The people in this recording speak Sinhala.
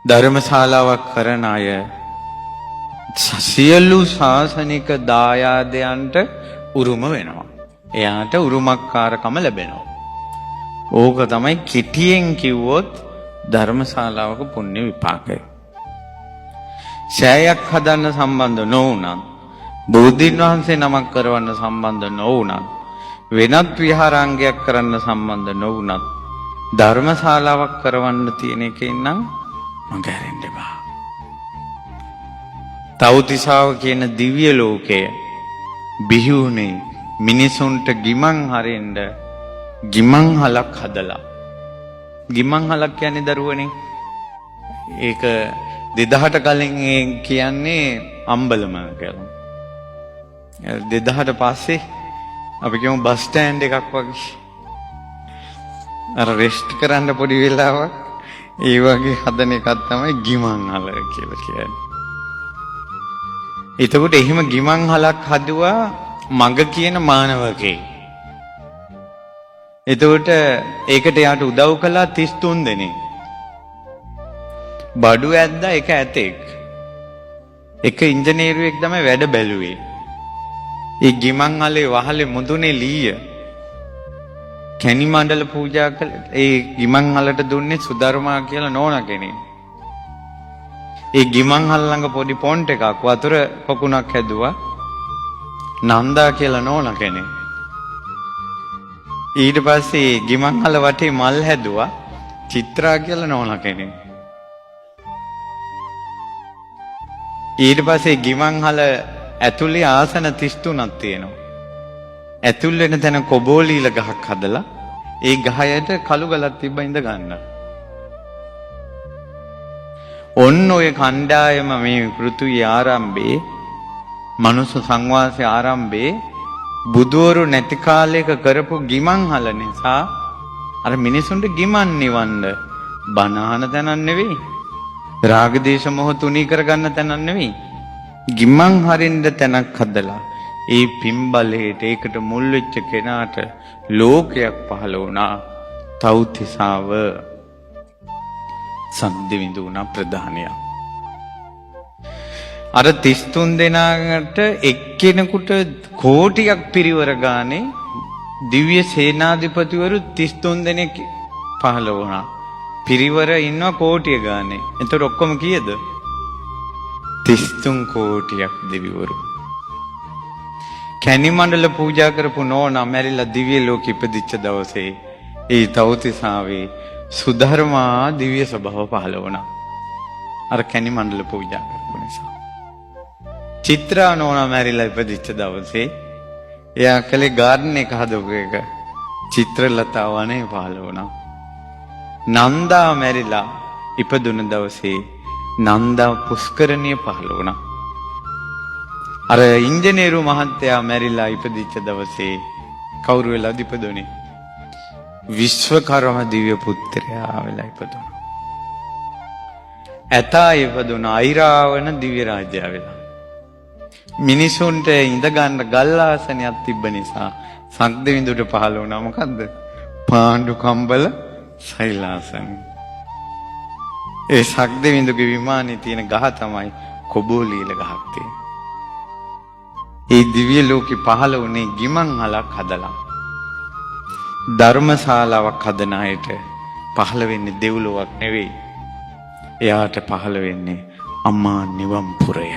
ධර්මශාලාවක් කරන අය සියලු ශාසනික දායාදයන්ට උරුම වෙනවා. එයාට උරුමකාරකම ලැබෙනවා. ඕක තමයි කෙටියෙන් කිව්වොත් ධර්මශාලාවක පුණ්‍ය විපාකය. ශායක් හදන්න සම්බන්ධ නොවුනත්, බෝධීන් වහන්සේ නමක් කරවන්න සම්බන්ධ නොවුනත්, වෙනත් විහාරාංගයක් කරන්න සම්බන්ධ නොවුනත්, ධර්මශාලාවක් කරවන්න තියෙන එකෙන් නම් මගහැරෙන්න එපා. තව්තිසාව කියන දිව්‍ය ලෝකය බිහි වුණේ මිනිසුන්ට ගිමන් හරින්න ගිමන් හලක් හදලා. ගිමන් හලක් කියන්නේ දරුවනේ. ඒක 2000ට කලින් කියන්නේ අම්බලම කියලා. 2000ට පස්සේ අපි කියමු බස් ස්ටෑන්ඩ් එකක් වගේ. අර රෙස්ට් කරන්න පොඩි වෙලාවක් ඒ වගේ හදන එකක් තමයි ගිමන් හල කියලා කියන්නේ. එතකොට එහෙම ගිමන් හලක් හදුවා මග කියන මානවකේ. එතකොට ඒකට යාට උදව් කළා 33 දෙනෙක්. බඩු ඇද්දා එක ඇතෙක්. එක ඉංජිනේරුවෙක් තමයි වැඩ බැලුවේ. ඒ ගිමන් හලේ වහලේ මුදුනේ ලීය කැණි මණ්ඩල පූජා කළ ඒ ගිමන් හලට දුන්නේ සුධර්මා කියලා නෝනා කෙනෙක්. ඒ ගිමන් හල ළඟ පොඩි පොන්ට් එකක් වතුර පොකුණක් හැදුවා නන්දා කියලා නෝනා කෙනෙක්. ඊට පස්සේ ගිමන් හල වටේ මල් හැදුවා චිත්‍රා කියලා නෝනා කෙනෙක්. ඊට පස්සේ ගිමන් හල ඇතුලේ ආසන 33ක් තියෙනවා. ඇතුල් වෙන තැන කොබෝලීල ගහක් හදලා ඒ ගහයට කළු ගලක් තිබ්බ ඉඳ ගන්න. ඔන්න ඔය කණ්ඩායම මේ පෘථුවිය ආරම්භයේ මනුස්ස සංවාසයේ ආරම්භයේ බුදවරු නැති කාලයක කරපු ගිමන් හල නිසා අර මිනිසුන්ට ගිමන් නිවන්න බනහන තැනක් නෙවෙයි. රාග දේශ මොහ තුනී කරගන්න තැනක් නෙවෙයි. ගිමන් හරින්න තැනක් හදලා ඒ පින්බලයට ඒකට මුල් වෙච්ච කෙනාට ලෝකයක් පහළ වුණා. තව්තිසාව සම්දිවිඳු වුණා ප්‍රධානියා. අර 33 දෙනාට එක්කෙනෙකුට කෝටියක් පිරිවර ගානේ දිව්‍ය සේනාධිපතිවරු 33 දෙනෙක් පහළ වුණා. පිරිවර ඉන්නවා කෝටිය ගානේ. එතකොට ඔක්කොම කීයද? 33 කෝටියක් දෙවිවරු. කැණි මණ්ඩල පූජා කරපු නෝනා මැරිලා දිව්‍ය ලෝකෙ ඉපදිච්ච දවසේ ඒ තව්තිසාවේ සුධර්මා දිව්‍ය ස්වභාව පහළ වුණා. අර කැණි මණ්ඩල පූජා කරපු නිසා. චිත්‍රා නෝනා මැරිලා ඉපදිච්ච දවසේ එයා කලේ ගාඩන් එක හදපු එක චිත්‍රලතා වනේ පහළ වුණා. නන්දා මැරිලා ඉපදුන දවසේ නන්දා පුස්කරණිය පහළ වුණා. අර ඉංජිනේරු මහත්තයා මැරිලා ඉපදිච්ච දවසේ කවුරු වෙලාද ඉපදුනේ? විශ්වකර්ම දිව්‍ය පුත්‍රයා වෙලා ඉපදුනා. ඇතා ඉපදුනා අයිරාවන දිව්‍ය රාජ්‍යය වෙලා. මිනිසුන්ට ඉඳ ගන්න ගල් ආසනයක් තිබ්බ නිසා සක්දෙවිඳුට පහළ වුණා මොකද්ද? පාණ්ඩු කම්බල සෛලාසන. ඒ සක්දෙවිඳුගේ විමානයේ තියෙන ගහ තමයි කොබෝලීල ගහක් තියෙන්නේ. ඒ දිව්‍ය ලෝකෙ පහළ වුණේ ගිමන් හලක් හදලා. ධර්මශාලාවක් හදන අයට පහළ වෙන්නේ දෙව්ලොවක් නෙවෙයි. එයාට පහළ වෙන්නේ අම්මා නිවන් පුරය.